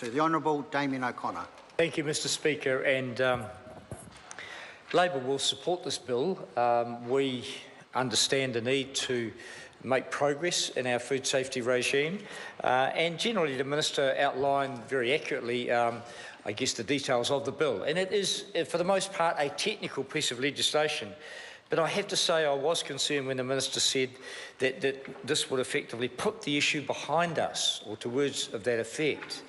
Minister. The Honourable Damien O'Connor. Thank you, Mr Speaker, and Labor will support this bill. We understand the need to make progress in our food safety regime, and generally the Minister outlined very accurately I guess the details of the bill, and it is for the most part a technical piece of legislation. But I have to say I was concerned when the Minister said that this would effectively put the issue behind us, or to words of that effect.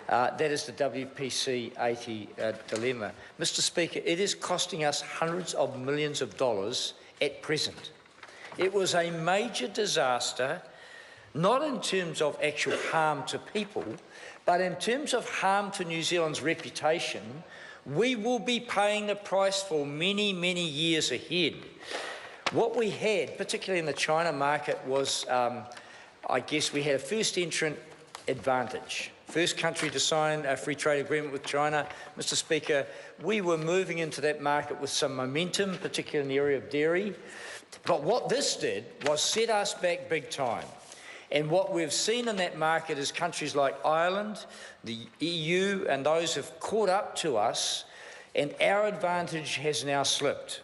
That is the WPC 80 dilemma. Mr Speaker, it is costing us hundreds of millions of dollars at present. It was a major disaster, not in terms of actual harm to people, but in terms of harm to New Zealand's reputation. We will be paying the price for many, many years ahead. What we had, particularly in the China market, was, I guess, we had a first entrant advantage. First country to sign a free trade agreement with China. Mr Speaker, we were moving into that market with some momentum, particularly in the area of dairy. But what this did was set us back big time. And what we've seen in that market is countries like Ireland, the EU, and those have caught up to us, and our advantage has now slipped.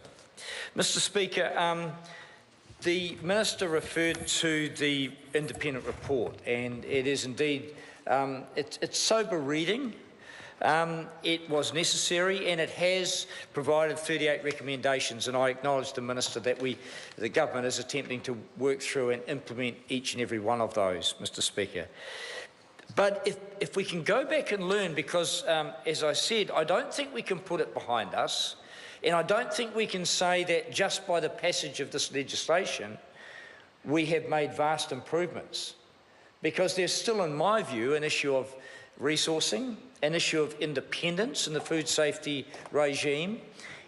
Mr Speaker, the Minister referred to the independent report, and it is indeed, it's sober reading. It was necessary, and it has provided 38 recommendations, and I acknowledge the Minister that the government is attempting to work through and implement each and every one of those, Mr Speaker. But if we can go back and learn, because, as I said, I don't think we can put it behind us, and I don't think we can say that just by the passage of this legislation we have made vast improvements, because there's still, in my view, an issue of resourcing, an issue of independence in the food safety regime,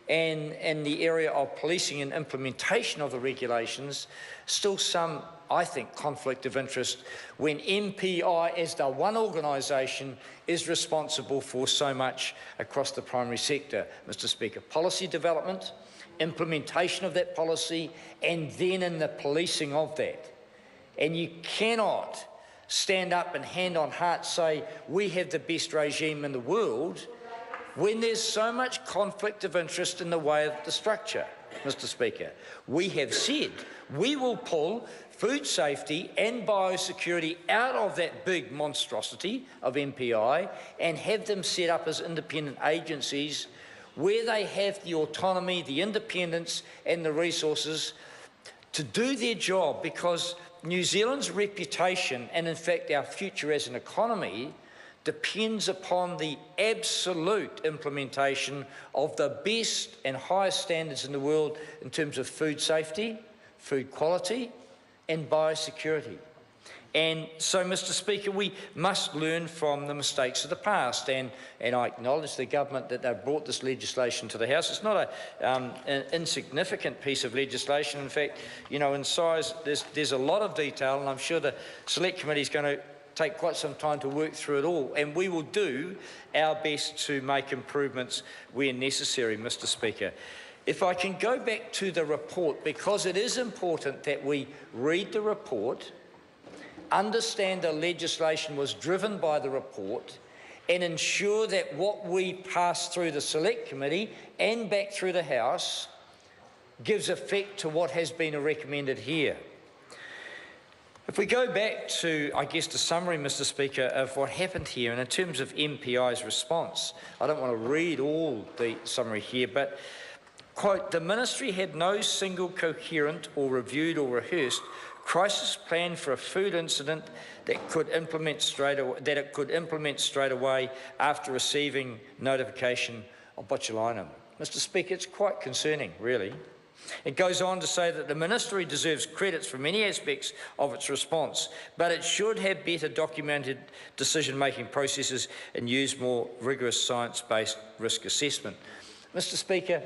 and in the area of policing and implementation of the regulations, still some, I think, conflict of interest when MPI, as the one organisation, is responsible for so much across the primary sector. Mr Speaker, policy development, implementation of that policy, and then in the policing of that. And you cannot stand up and hand on heart say we have the best regime in the world when there's so much conflict of interest in the way of the structure. Mr Speaker, we have said we will pull food safety and biosecurity out of that big monstrosity of MPI and have them set up as independent agencies where they have the autonomy, the independence and the resources to do their job, because New Zealand's reputation, and in fact our future as an economy, depends upon the absolute implementation of the best and highest standards in the world in terms of food safety, food quality and biosecurity. And so, Mr Speaker, we must learn from the mistakes of the past, and I acknowledge the government that they've brought this legislation to the House. It's not an insignificant piece of legislation. In fact, you know, in size, there's a lot of detail, and I'm sure the Select Committee is going to take quite some time to work through it all, and we will do our best to make improvements where necessary, Mr Speaker. If I can go back to the report, because it is important that we read the report, understand the legislation was driven by the report, and ensure that what we pass through the Select Committee and back through the House gives effect to what has been recommended here. If we go back to, I guess, the summary, Mr Speaker, of what happened here, and in terms of MPI's response, I don't want to read all the summary here, but, quote, "The Ministry had no single coherent or reviewed or rehearsed crisis plan for a food incident that it could implement straight away after receiving notification of botulinum." Mr Speaker, it's quite concerning, really. It goes on to say that the Ministry deserves credits for many aspects of its response, but it should have better documented decision-making processes and use more rigorous science-based risk assessment. Mr Speaker,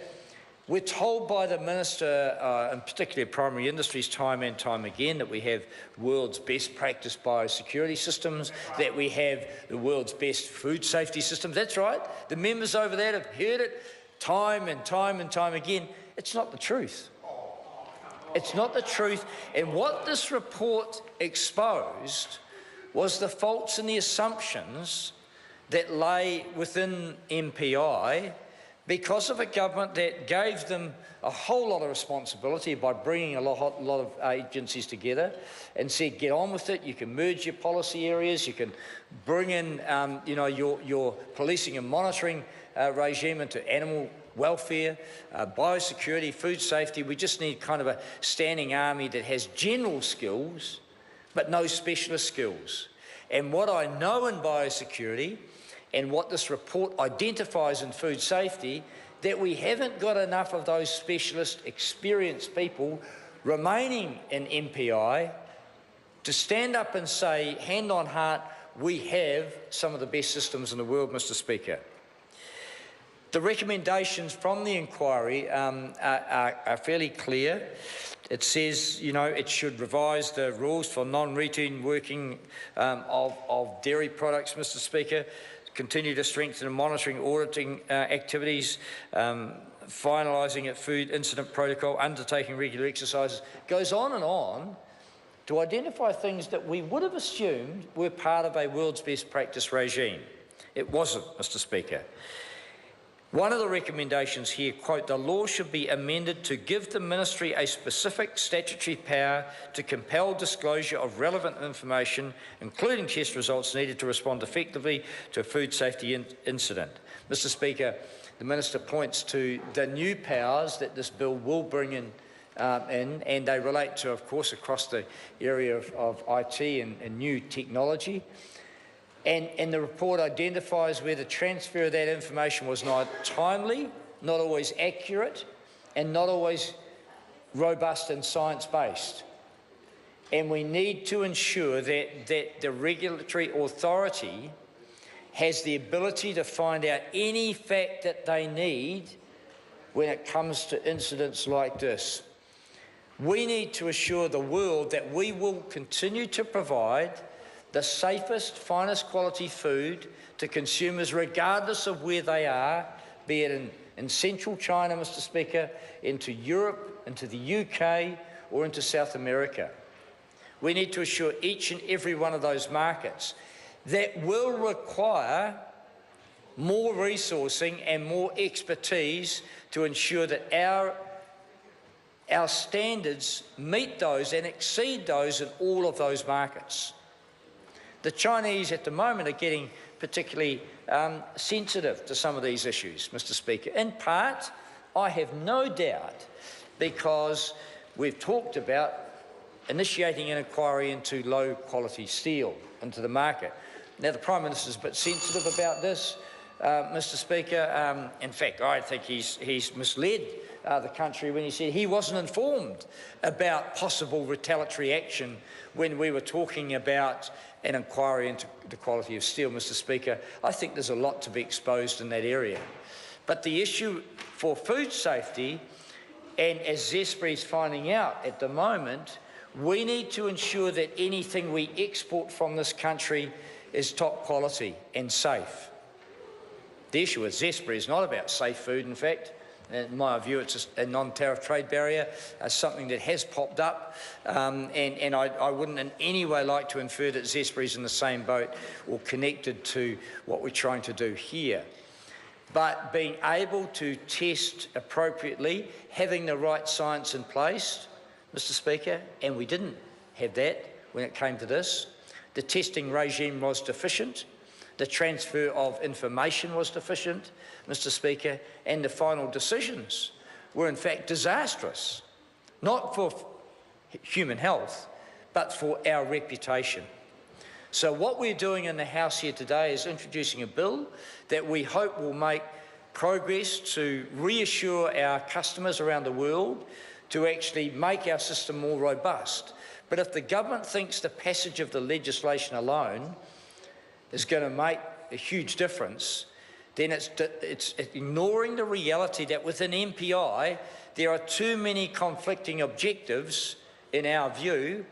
we're told by the Minister, and particularly primary industries, time and time again, that we have world's best practice biosecurity systems, that we have the world's best food safety systems. That's right. The members over there have heard it time and time and time again. It's not the truth. It's not the truth. And what this report exposed was the faults and the assumptions that lay within MPI because of a government that gave them a whole lot of responsibility by bringing a lot of agencies together and said, get on with it, you can merge your policy areas, you can bring in your policing and monitoring regime into animal welfare, biosecurity, food safety. We just need kind of a standing army that has general skills but no specialist skills. And what I know in biosecurity and what this report identifies in food safety, that we haven't got enough of those specialist, experienced people remaining in MPI to stand up and say, hand on heart, we have some of the best systems in the world, Mr. Speaker. The recommendations from the inquiry are fairly clear. It says, it should revise the rules for non-routine working of dairy products, Mr. Speaker, continue to strengthen and monitoring auditing activities, finalising a food incident protocol, undertaking regular exercises, goes on to identify things that we would have assumed were part of a world's best practice regime. It wasn't, Mr. Speaker. One of the recommendations here, quote, the law should be amended to give the Ministry a specific statutory power to compel disclosure of relevant information, including test results needed to respond effectively to a food safety incident. Mr. Speaker, the Minister points to the new powers that this bill will bring in, and they relate to, of course, across the area of IT and new technology. And the report identifies where the transfer of that information was not timely, not always accurate, and not always robust and science-based. And we need to ensure that the regulatory authority has the ability to find out any fact that they need when it comes to incidents like this. We need to assure the world that we will continue to provide the safest, finest quality food to consumers regardless of where they are, be it in central China, Mr. Speaker, into Europe, into the UK, or into South America. We need to assure each and every one of those markets that will require more resourcing and more expertise to ensure that our standards meet those and exceed those in all of those markets. The Chinese at the moment are getting particularly sensitive to some of these issues, Mr. Speaker. In part, I have no doubt, because we've talked about initiating an inquiry into low-quality steel into the market. Now, the Prime Minister's a bit sensitive about this, Mr. Speaker. In fact, I think he's misled the country when he said he wasn't informed about possible retaliatory action when we were talking about an inquiry into the quality of steel, Mr. Speaker. I think there's a lot to be exposed in that area. But the issue for food safety, and as Zespri's finding out at the moment, we need to ensure that anything we export from this country is top quality and safe. The issue with Zespri is not about safe food, in fact. In my view, it's a non-tariff trade barrier, something that has popped up, and I wouldn't in any way like to infer that Zespri's in the same boat or connected to what we're trying to do here. But being able to test appropriately, having the right science in place, Mr. Speaker, and we didn't have that when it came to this. The testing regime was deficient. The transfer of information was deficient, Mr. Speaker, and the final decisions were in fact disastrous, not for human health, but for our reputation. So what we're doing in the House here today is introducing a bill that we hope will make progress to reassure our customers around the world to actually make our system more robust. But if the government thinks the passage of the legislation alone is going to make a huge difference, then it's ignoring the reality that within MPI there are too many conflicting objectives, in our view,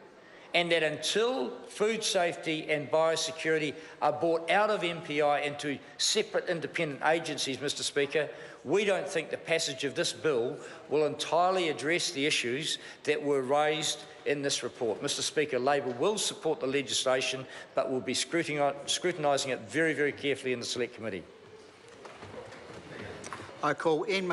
and that until food safety and biosecurity are brought out of MPI into separate independent agencies, Mr Speaker, we don't think the passage of this bill will entirely address the issues that were raised in this report. Mr Speaker, Labor will support the legislation, but will be scrutinising it very, very carefully in the Select Committee. I call Ian